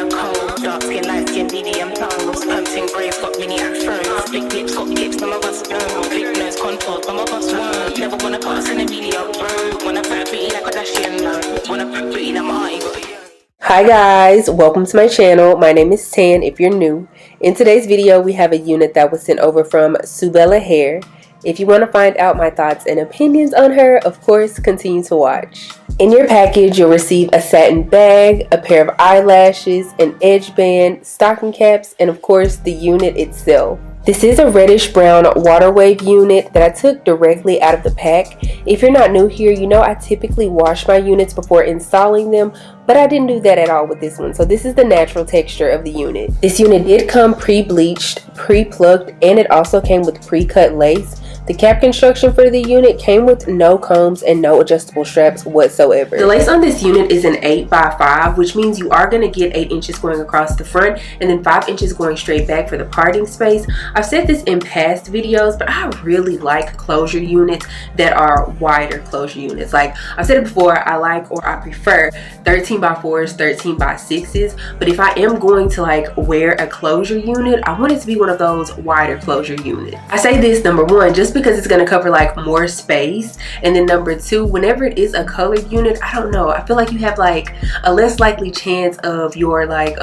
a cold, dark skin, light skin, medium tones, pumping braids, got mini afros, big lips, got tips, some of us don't, big nose contours, some of us won't, never wanna pass in a video, bro, wanna fat pretty like a Kardashian, wanna put pretty in my eye. Hi guys, welcome to my channel. My name is Tan if you're new. In today's video we have a unit that was sent over from Subella Hair. If you want to find out my thoughts and opinions on her, of course continue to watch. In your package you'll receive a satin bag, a pair of eyelashes, an edge band, stocking caps, and of course the unit itself. This is a reddish brown water wave unit that I took directly out of the pack. If you're not new here, you know I typically wash my units before installing them, but I didn't do that at all with this one. So this is the natural texture of the unit. This unit did come pre-bleached, pre-plucked, and it also came with pre-cut lace. The cap construction for the unit came with no combs and no adjustable straps whatsoever. The lace on this unit is an 8x5, which means you are going to get 8 inches going across the front and then 5 inches going straight back for the parting space. I've said this in past videos, but I really like closure units that are wider closure units. Like I've said it before, I like or I prefer 13x4s, 13x6s, but if I am going to like wear a closure unit, I want it to be one of those wider closure units. I say this, number one, just because it's going to cover like more space, and then number two, whenever it is a colored unit, I don't know, I feel like you have like a less likely chance of your like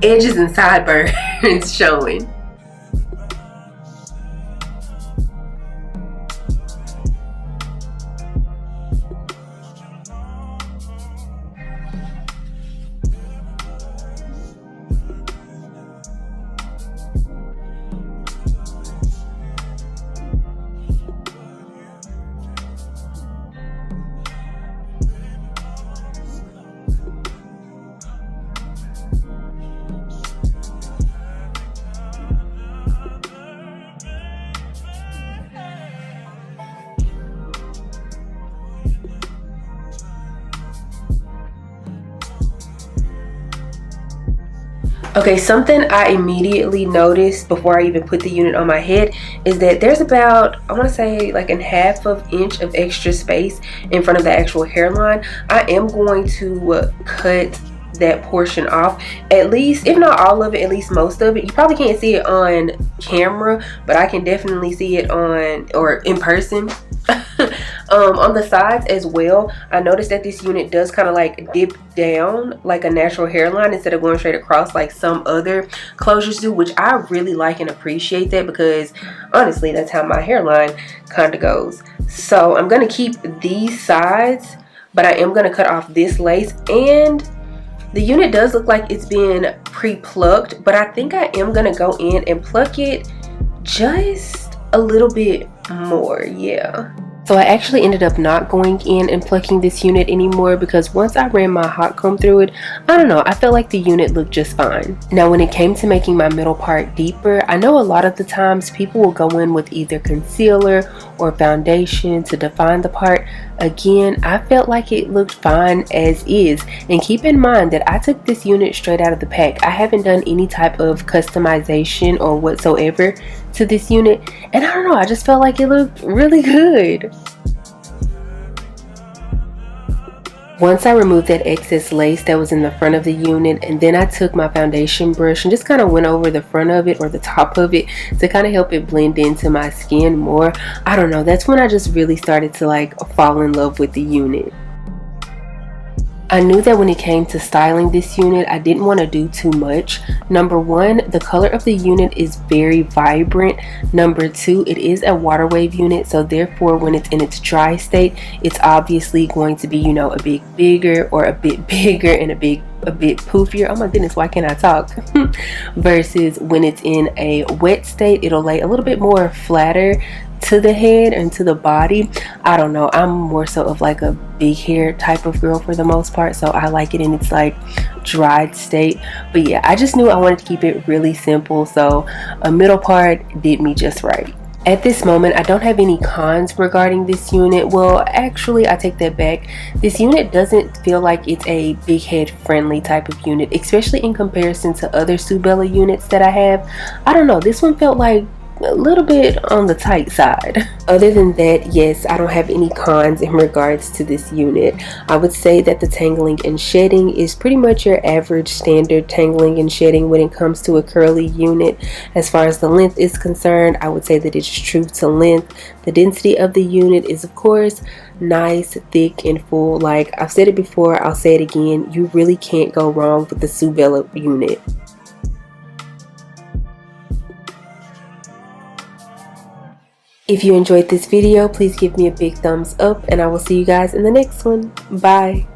edges and sideburns showing. Okay, something I immediately noticed before I even put the unit on my head is that there's about, I want to say like a half of inch of extra space in front of the actual hairline. I am going to cut that portion off, at least, if not all of it, at least most of it. You probably can't see it on camera, but I can definitely see it on, or in person. On the sides as well. I noticed that this unit does kind of like dip down like a natural hairline instead of going straight across like some other closures do, which I really like and appreciate that, because honestly that's how my hairline kind of goes. So I'm going to keep these sides, but I am going to cut off this lace, and the unit does look like it's been pre-plucked, but I think I am going to go in and pluck it just a little bit more. Yeah. So I actually ended up not going in and plucking this unit anymore, because once I ran my hot comb through it, I don't know, I felt like the unit looked just fine. Now when it came to making my middle part deeper, I know a lot of the times people will go in with either concealer or foundation to define the part. Again, I felt like it looked fine as is, and keep in mind that I took this unit straight out of the pack. I haven't done any type of customization or whatsoever to this unit, and I don't know, I just felt like it looked really good. Once I removed that excess lace that was in the front of the unit, and then I took my foundation brush and just kind of went over the front of it or the top of it to kind of help it blend into my skin more. I don't know, that's when I just really started to like fall in love with the unit. I knew that when it came to styling this unit, I didn't want to do too much. Number one, the color of the unit is very vibrant. Number two, it is a water wave unit, so therefore when it's in its dry state, it's obviously going to be, you know, a bit bigger, or a bit bigger and a bit poofier. Oh my goodness, why can't I talk? Versus when it's in a wet state, it'll lay a little bit more flatter to the head and to the body. I don't know, I'm more so of like a big hair type of girl for the most part, so I like it in its like dried state. But yeah, I just knew I wanted to keep it really simple, so a middle part did me just right. At this moment, I don't have any cons regarding this unit. Well, actually, I take that back. This unit doesn't feel like it's a big head friendly type of unit, especially in comparison to other Subella units that I have. I don't know, this one felt like a little bit on the tight side. Other than that, yes, I don't have any cons in regards to this unit. I would say that the tangling and shedding is pretty much your average standard tangling and shedding when it comes to a curly unit. As far as the length is concerned, I would say that it's true to length. The density of the unit is, of course, nice, thick, and full. Like I've said it before, I'll say it again, you really can't go wrong with the Subella unit. If you enjoyed this video, please give me a big thumbs up, and I will see you guys in the next one. Bye.